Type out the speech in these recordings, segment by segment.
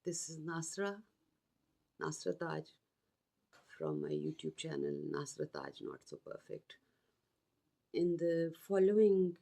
This is Nasra Taj from my YouTube channel, Nasra Taj Not So Perfect. In the following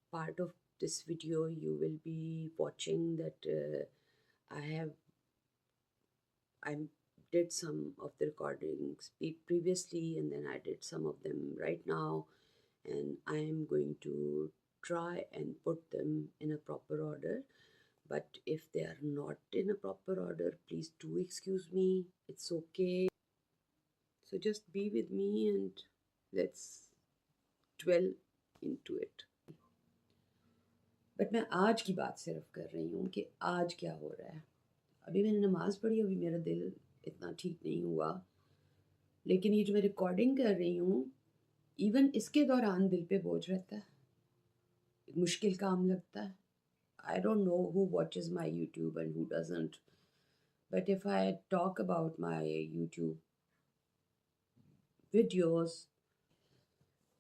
part of this video, you will be watching that I did some of the recordings previously, and then I did some of them right now, and I am going to try and put them in a proper order. But if they are not in a proper order, please do excuse me. It's okay. So just be with me and let's dwell into it. But मैं आज की बात सिर्फ कर रही हूँ कि आज क्या हो रहा है. अभी मैंने नमाज़ पढ़ी, अभी मेरा दिल इतना ठीक नहीं हुआ, लेकिन ये जो मैं रिकॉर्डिंग कर रही हूँ, इवन इसके दौरान दिल पे बोझ रहता है, मुश्किल काम लगता है. I don't know who watches my YouTube and who doesn't, but if I talk about my YouTube videos,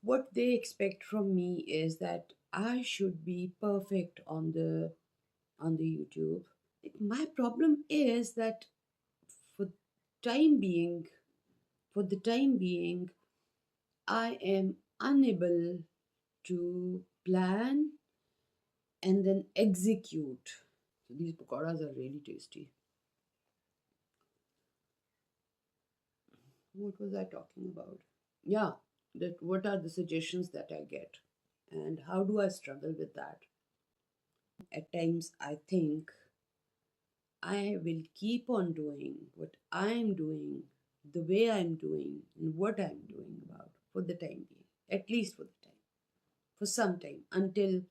what they expect from me is that I should be perfect on the YouTube. My problem is that for time being, for the time being, I am unable to plan and then execute. So these pakoras are really tasty. What was I talking about? Yeah, that what are the suggestions that I get and how do I struggle with that? At times I think I will keep on doing what I'm doing, the way I'm doing, and what I'm doing about for the time being, at least for the time, for some time, until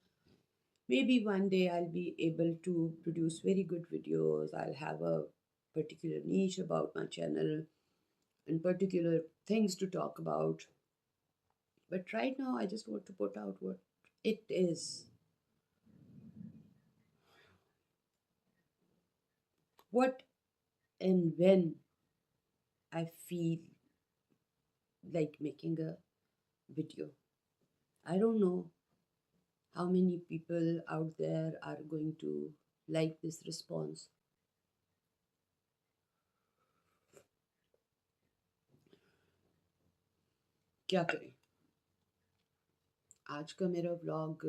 maybe one day I'll be able to produce very good videos. I'll have a particular niche about my channel and particular things to talk about. But right now, I just want to put out what it is. What and when I feel like making a video. I don't know how many people out there are going to like this response. क्या करें? आज का मेरा vlog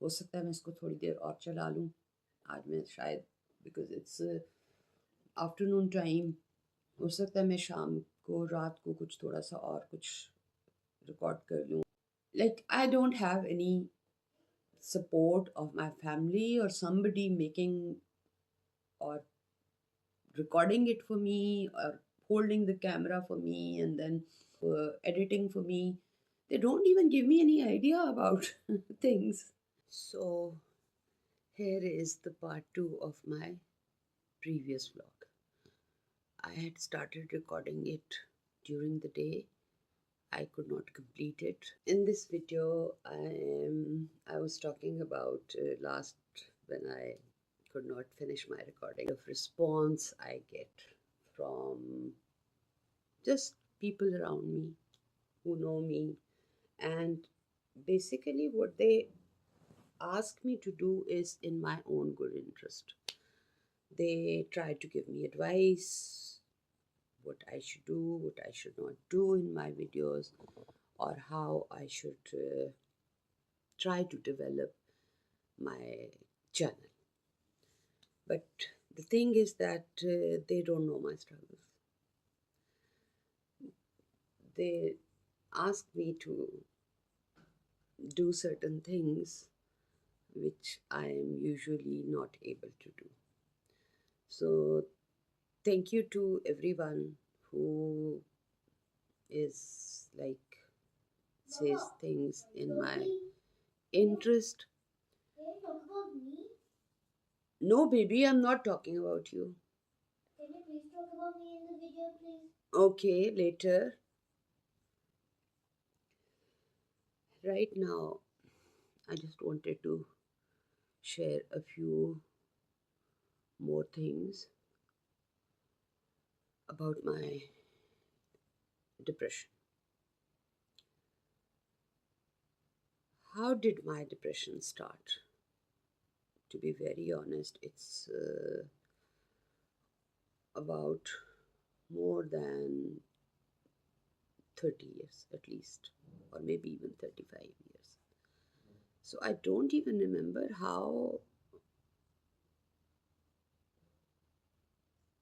हो सकता है मैं इसको थोड़ी देर और चला लूँ. आज मैं शायद बिकॉज इट्स आफ्टरनून टाइम, हो सकता है मैं शाम को रात को कुछ थोड़ा सा और कुछ रिकॉर्ड कर लूँ. Like I don't have any support of my family or somebody making or recording it for me or holding the camera for me and then editing for me. They don't even give me any idea about things. So here is the part 2 of my previous vlog. I had started recording it during the day. I could not complete it. In this video, I was talking about last when I could not finish my recording of response I get from just people around me who know me, and basically what they ask me to do is in my own good interest. They try to give me advice, what I should do, what I should not do in my videos, or how I should try to develop my channel. But the thing is that they don't know my struggles. They ask me to do certain things which I am usually not able to do. So thank you to everyone who is like says things in my interest. Can you talk about me? No, baby, I'm not talking about you. Can you please talk about me in the video, please? Okay, later. Right now, I just wanted to share a few more things about my depression. How did my depression start? To be very honest, it's about more than 30 years at least, or maybe even 35 years. So I don't even remember how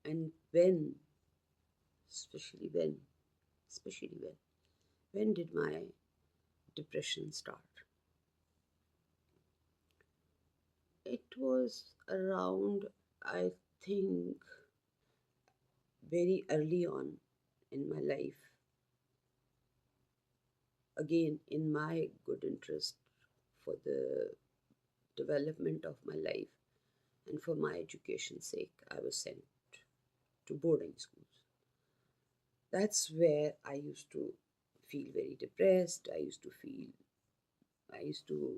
and when, especially when, especially when did my depression start? It was around, I think, very early on in my life. Again, in my good interest for the development of my life and for my education's sake, I was sent to boarding schools. That's where I used to feel very depressed. I used to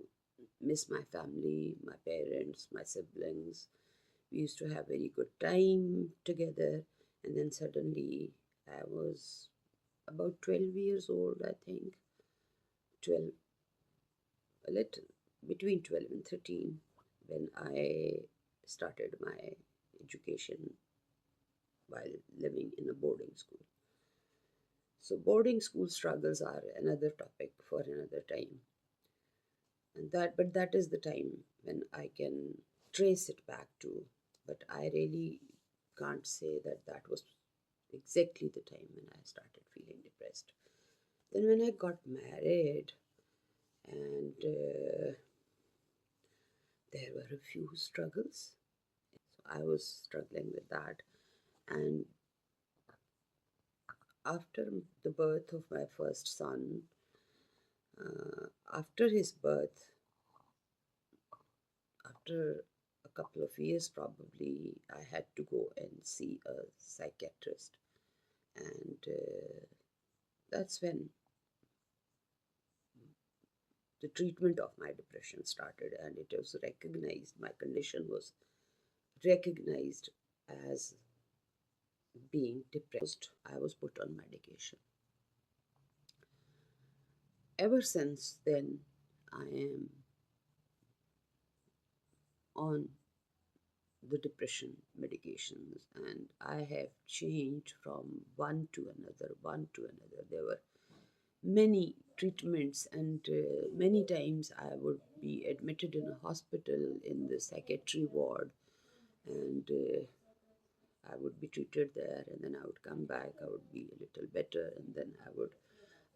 miss my family, my parents, my siblings. We used to have very good time together. And then suddenly I was about 12 years old, I think. 12, a little, between 12 and 13, when I started my education while living in a boarding school. So, boarding school struggles are another topic for another time. But that is the time when I can trace it back to. But I really can't say that that was exactly the time when I started feeling depressed. Then, when I got married, and there were a few struggles. So I was struggling with that. And after the birth of my first son, after his birth, after a couple of years probably, I had to go and see a psychiatrist. And that's when the treatment of my depression started, and it was recognized, my condition was recognized as being depressed. I was put on medication. Ever since then, I am on the depression medications, and I have changed from one to another. There were many treatments, and many times I would be admitted in a hospital in the psychiatry ward, and I would be treated there, and then I would come back, I would be a little better, and then I would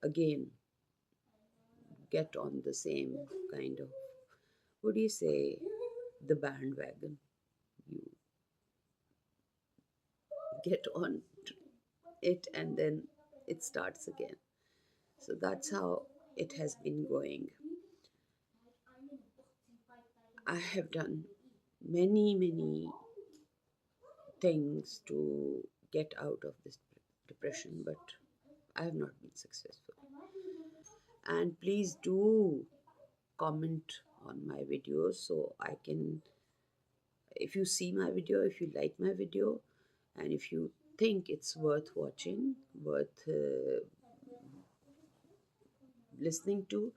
again get on the same kind of, what do you say, the bandwagon. You get on it and then it starts again. So that's how it has been going. I have done many things to get out of this depression, but I have not been successful. And please do comment on my videos so I can, if you see my video, if you like my video, and if you think it's worth watching, worth listening to,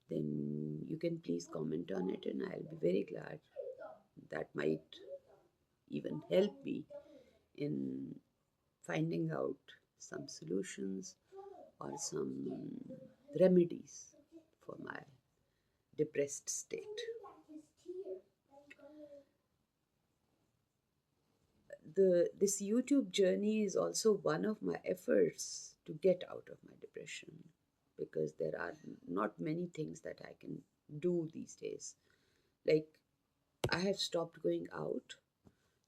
then you can please comment on it, and I'll be very glad. That might even help me in finding out some solutions or some remedies for my depressed state. This YouTube journey is also one of my efforts to get out of my depression, because there are not many things that I can do these days. Like, I have stopped going out.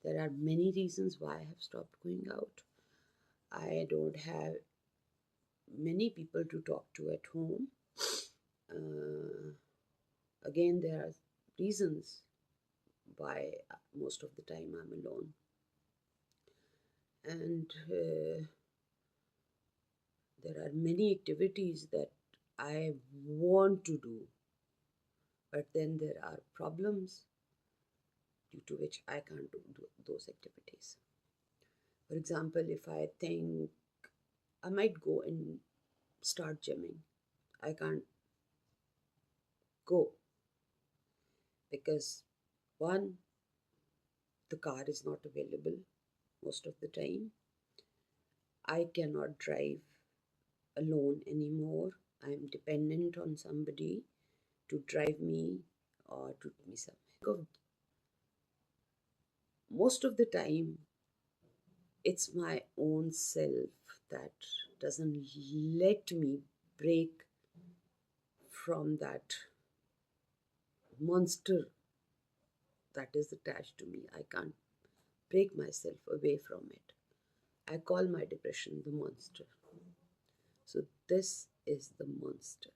There are many reasons why I have stopped going out. I don't have many people to talk to at home. Uh, Again, there are reasons why most of the time I'm alone. And there are many activities that I want to do, but then there are problems due to which I can't do those activities. For example, if I think I might go and start gymming, I can't go because one, the car is not available. most of the time. I cannot drive alone anymore. I'm dependent on somebody to drive me or to take me somewhere. Most of the time, it's my own self that doesn't let me break from that monster that is attached to me. I can't break myself away from it. I call my depression the monster. So this is the monster.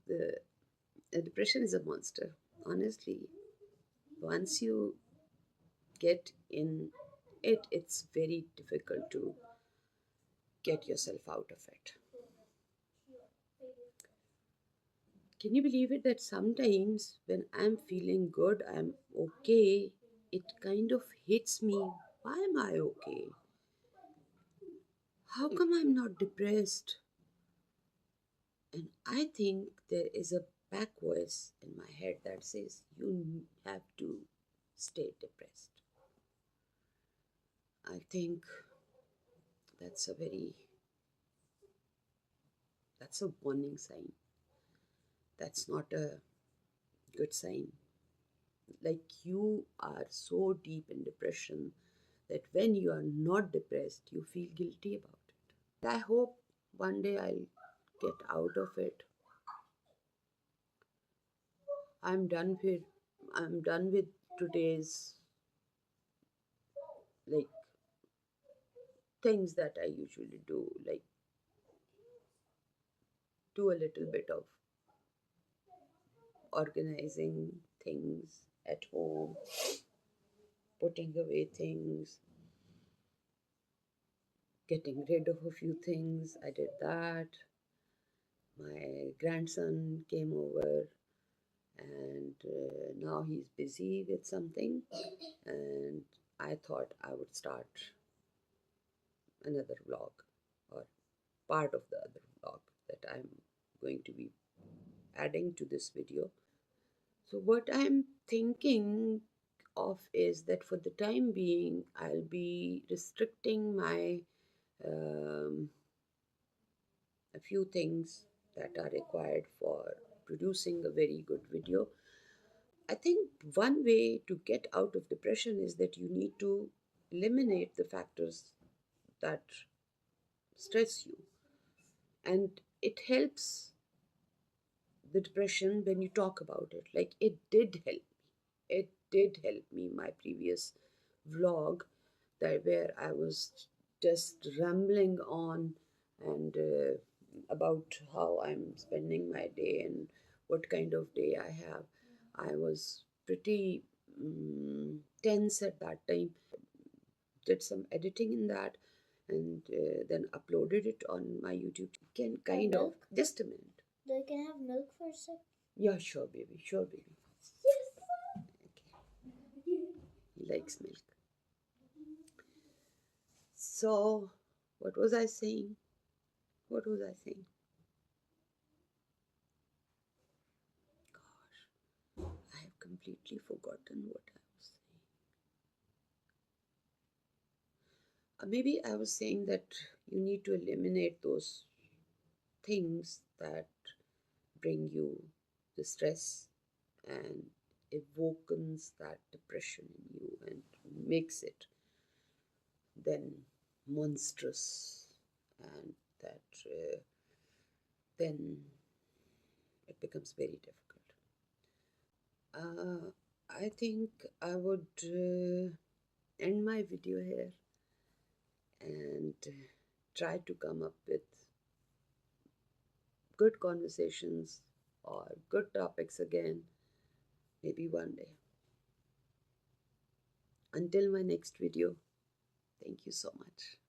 The depression is a monster. Honestly, once you get in it, it's very difficult to get yourself out of it. Can you believe it that sometimes when I'm feeling good, I'm okay, it kind of hits me. Why am I okay? How come I'm not depressed? And I think there is a back voice in my head that says, you have to stay depressed. I think that's a warning sign. That's not a good sign. Like you are so deep in depression that when you are not depressed, you feel guilty about it. I hope one day I'll get out of it. I'm done with today's like things that I usually do, like do a little bit of organizing things at home, putting away things, getting rid of a few things. I did that. My grandson came over and now he's busy with something, and I thought I would start another vlog or part of the other vlog that I'm going to be adding to this video. So what I'm thinking of is that for the time being I'll be restricting my a few things that are required for producing a very good video. I think one way to get out of depression is that you need to eliminate the factors that stress you. And it helps the depression when you talk about it. Like it did help me. It did help me. My previous vlog that where I was just rambling on and about how I'm spending my day and what kind of day I have. I was pretty tense at that time. Did some editing in that and then uploaded it on my YouTube. Can kind of just a minute. Can I have milk for a sec? Yeah, sure, baby. Sure, baby. Yes. Okay. He likes milk. So, what was I saying? What was I saying? Gosh, I have completely forgotten what I was saying. Maybe I was saying that you need to eliminate those things that bring you the stress and evokes that depression in you and makes it then monstrous, and that then it becomes very difficult. I think I would end my video here and try to come up with good conversations or good topics again, maybe one day. Until my next video, thank you so much.